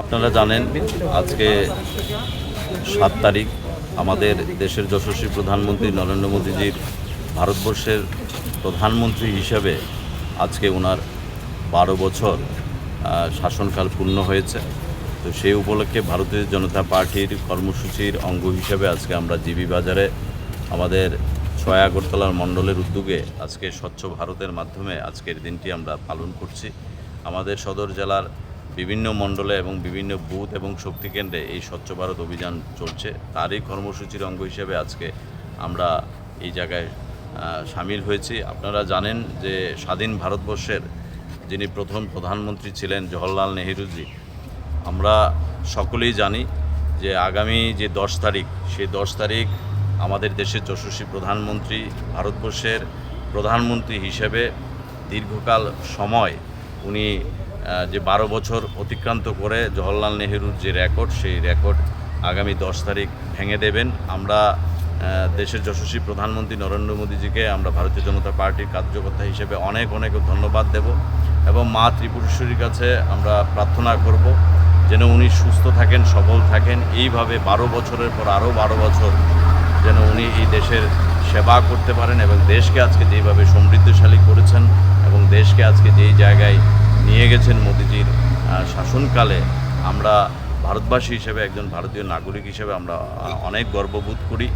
আপনারা জানেন আজকে ৭ তারিখ আমাদের দেশের যশস্বী প্রধানমন্ত্রী নরেন্দ্র মোদীজির ভারতবর্ষের প্রধানমন্ত্রী হিসাবে আজকে ওনার ১২ বছর শাসনকাল পূর্ণ হয়েছে। তো সেই উপলক্ষে ভারতীয় জনতা পার্টির কর্মসূচির অঙ্গ হিসেবে আজকে আমরা জিবি বাজারে আমাদের ৬ আগরতলার মণ্ডলের উদ্যোগে আজকে স্বচ্ছ ভারতের মাধ্যমে আজকের দিনটি আমরা পালন করছি। আমাদের সদর জেলার বিভিন্ন মণ্ডলে এবং বিভিন্ন বুথ এবং শক্তি কেন্দ্রে এই স্বচ্ছ ভারত অভিযান চলছে। তারই কর্মসূচির অঙ্গ হিসেবে আজকে আমরা এই জায়গায় সামিল হয়েছি। আপনারা জানেন যে স্বাধীন ভারতবর্ষের যিনি প্রথম প্রধানমন্ত্রী ছিলেন জওহরলাল নেহেরুজি, আমরা সকলেই জানি যে আগামী যে ১০ তারিখ সেই ১০ তারিখ আমাদের দেশের যশস্বী প্রধানমন্ত্রী ভারতবর্ষের প্রধানমন্ত্রী হিসেবে দীর্ঘকাল সময় উনি যে ১২ বছর অতিক্রান্ত করে জওহরলাল নেহেরুর যে রেকর্ড, সেই রেকর্ড আগামী ১০ তারিখ ভেঙে দেবেন। আমরা দেশের যশস্বী প্রধানমন্ত্রী নরেন্দ্র মোদীজিকে আমরা ভারতীয় জনতা পার্টির কার্যকর্তা হিসেবে অনেক অনেক ধন্যবাদ দেব এবং মা ত্রিপুরেশ্বরীর কাছে আমরা প্রার্থনা করব যেন উনি সুস্থ থাকেন, সবল থাকেন, এইভাবে ১২ বছরের পর আরও ১২ বছর যেন উনি এই দেশের সেবা করতে পারেন এবং দেশকে আজকে যেইভাবে সমৃদ্ধশালী করেছেন এবং দেশকে আজকে যেই জায়গায় নিয়ে গেছেন মোদিজির শাসনকালে, আমরা ভারতবাসী হিসেবে একজন ভারতীয় নাগরিক হিসেবে আমরা অনেক গর্ববোধ করি।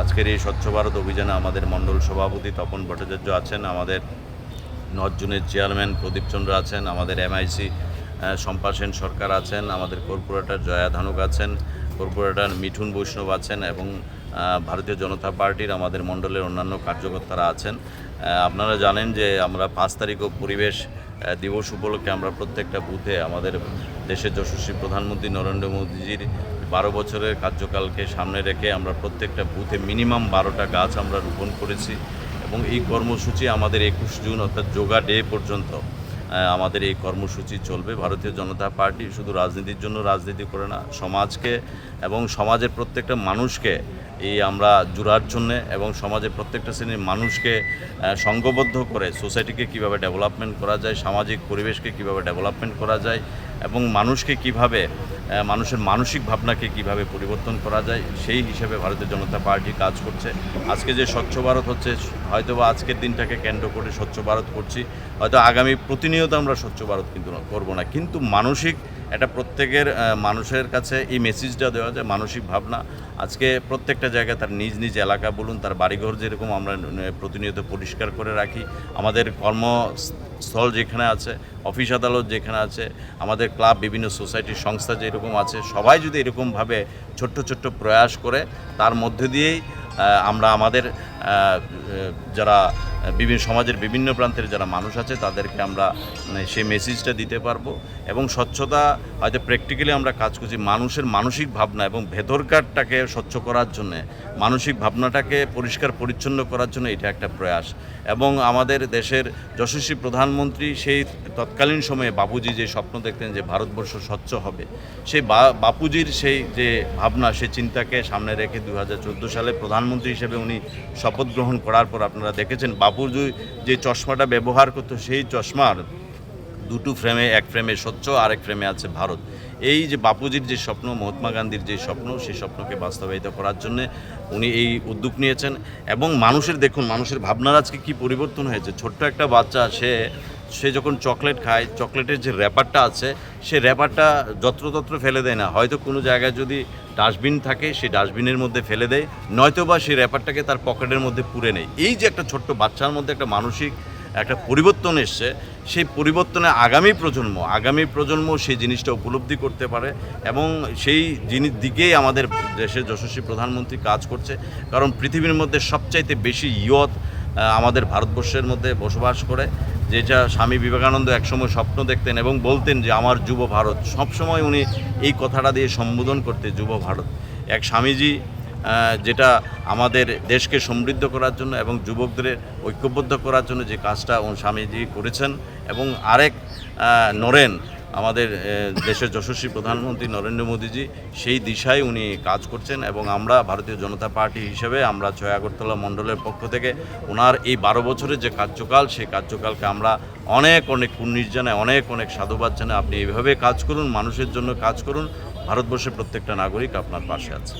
আজকের এই স্বচ্ছ ভারত অভিযানে আমাদের মণ্ডল সভাপতি তপন ভট্টাচার্য আছেন, আমাদের নর্থ জোনের চেয়ারম্যান প্রদীপ চন্দ্র আছেন, আমাদের এমআইসি শম্পা সেন সরকার আছেন, আমাদের কর্পোরেটর জয়া ধানুক আছেন, কর্পোরেটর মিঠুন বৈষ্ণব আছেন এবং ভারতীয় জনতা পার্টির আমাদের মণ্ডলের অন্যান্য কার্যকর্তারা আছেন। আপনারা জানেন যে আমরা ৫ তারিখও পরিবেশ দিবস উপলক্ষে আমরা প্রত্যেকটা বুথে আমাদের দেশের যশস্বী প্রধানমন্ত্রী নরেন্দ্র মোদীজির ১২ বছরের কার্যকালকে সামনে রেখে আমরা প্রত্যেকটা বুথে মিনিমাম ১২টা গাছ আমরা রোপণ করেছি এবং এই কর্মসূচি আমাদের ২১ জুন অর্থাৎ যোগা ডে পর্যন্ত আমাদের এই কর্মসূচি চলবে। ভারতীয় জনতা পার্টি শুধু রাজনীতির জন্য রাজনীতি করে না, সমাজকে এবং সমাজের প্রত্যেকটা মানুষকে এই আমরা জোড়ার জন্যে এবং সমাজের প্রত্যেকটা শ্রেণীর মানুষকে সংঘবদ্ধ করে সোসাইটিকে কীভাবে ডেভেলপমেন্ট করা যায়, সামাজিক পরিবেশকে কীভাবে ডেভেলপমেন্ট করা যায় এবং মানুষকে কীভাবে মানুষের মানসিক ভাবনাকে কীভাবে পরিবর্তন করা যায়, সেই হিসেবে ভারতীয় জনতা পার্টি কাজ করছে। আজকে যে স্বচ্ছ ভারত হচ্ছে, হয়তোবা আজকের দিনটাকে কেন্দ্র করে স্বচ্ছ ভারত করছি, হয়তো আগামী প্রতিনিয়ত আমরা স্বচ্ছ ভারত কিন্তু করবো না, কিন্তু মানসিক এটা প্রত্যেকের মানুষের কাছে এই মেসেজটা দেওয়া যায়। মানসিক ভাবনা আজকে প্রত্যেকটা জায়গায় তার নিজ নিজ এলাকা বলুন, তার বাড়িঘর যেরকম আমরা প্রতিনিয়ত পরিষ্কার করে রাখি, আমাদের কর্মস্থল যেখানে আছে, অফিস আদালত যেখানে আছে, আমাদের ক্লাব, বিভিন্ন সোসাইটির সংস্থা যেরকম আছে, সবাই যদি এরকমভাবে ছোট্ট ছোট্ট প্রয়াস করে, তার মধ্যে দিয়েই আমরা আমাদের যারা বিভিন্ন সমাজের বিভিন্ন প্রান্তের যারা মানুষ আছে তাদেরকে আমরা সেই মেসেজটা দিতে পারবো এবং স্বচ্ছতা হয়তো প্র্যাকটিক্যালি আমরা কাজ করছি মানুষের মানসিক ভাবনা এবং ভেতরকারটাকে স্বচ্ছ করার জন্যে, মানসিক ভাবনাটাকে পরিষ্কার পরিচ্ছন্ন করার জন্য এটা একটা প্রয়াস। এবং আমাদের দেশের যশস্বী প্রধানমন্ত্রী সেই তৎকালীন সময়ে বাপুজি যে স্বপ্ন দেখতেন যে ভারতবর্ষ স্বচ্ছ হবে, সেই বাপুজির সেই যে ভাবনা, সেই চিন্তাকে সামনে রেখে 2014 সালে প্রধানমন্ত্রী হিসেবে উনি শপথ গ্রহণ করার পর আপনারা দেখেছেন বাপুজি যে চশমাটা ব্যবহার করতো, সেই চশমার দুটো ফ্রেমে, এক ফ্রেমে স্বচ্ছ আর এক ফ্রেমে আছে ভারত। এই যে বাপুজির যে স্বপ্ন, মহাত্মা গান্ধীর যে স্বপ্ন, সেই স্বপ্নকে বাস্তবায়িত করার জন্যে উনি এই উদ্যোগ নিয়েছেন এবং মানুষের দেখুন মানুষের ভাবনার আজকে কী পরিবর্তন হয়েছে। ছোট্ট একটা বাচ্চা সে যখন চকলেট খায়, চকলেটের যে র্যাপারটা আছে সে র্যাপারটা যত্রতত্র ফেলে দেয় না, হয়তো কোনো জায়গায় যদি ডাস্টবিন থাকে সেই ডাস্টবিনের মধ্যে ফেলে দেয়, নয়তো বা সেই র্যাপারটাকে তার পকেটের মধ্যে পুরে নেয়। এই যে একটা ছোট্ট বাচ্চার মধ্যে একটা মানসিক একটা পরিবর্তন এসছে, সেই পরিবর্তনে আগামী প্রজন্ম সেই জিনিসটা উপলব্ধি করতে পারে এবং সেই দিকেই আমাদের দেশের যশস্বী প্রধানমন্ত্রী কাজ করছে। কারণ পৃথিবীর মধ্যে সবচাইতে বেশি ইয়ত আমাদের ভারতবর্ষের মধ্যে বসবাস করে, যেটা স্বামী বিবেকানন্দ একসময় স্বপ্ন দেখতেন এবং বলতেন যে আমার যুব ভারত, সবসময় উনি এই কথাটা দিয়ে সম্বোধন করতেন যুব ভারত। এক স্বামীজি যেটা আমাদের দেশকে সমৃদ্ধ করার জন্য এবং যুবকদের ঐক্যবদ্ধ করার জন্য যে কাজটা স্বামীজি করেছেন এবং আরেক নরেন আমাদের দেশের যশস্বী প্রধানমন্ত্রী নরেন্দ্র মোদীজি সেই দিশায় উনি কাজ করছেন এবং আমরা ভারতীয় জনতা পার্টি হিসেবে আমরা ৬ আগরতলা মণ্ডলের পক্ষ থেকে ওনার এই ১২ বছরের যে কার্যকাল সেই কার্যকালকে আমরা অনেক কুর্নিশ জানাই, অনেক সাধুবাদ জানাই। আপনি এইভাবে কাজ করুন, মানুষের জন্য কাজ করুন, ভারতবর্ষের প্রত্যেকটা নাগরিক আপনার পাশে আছে।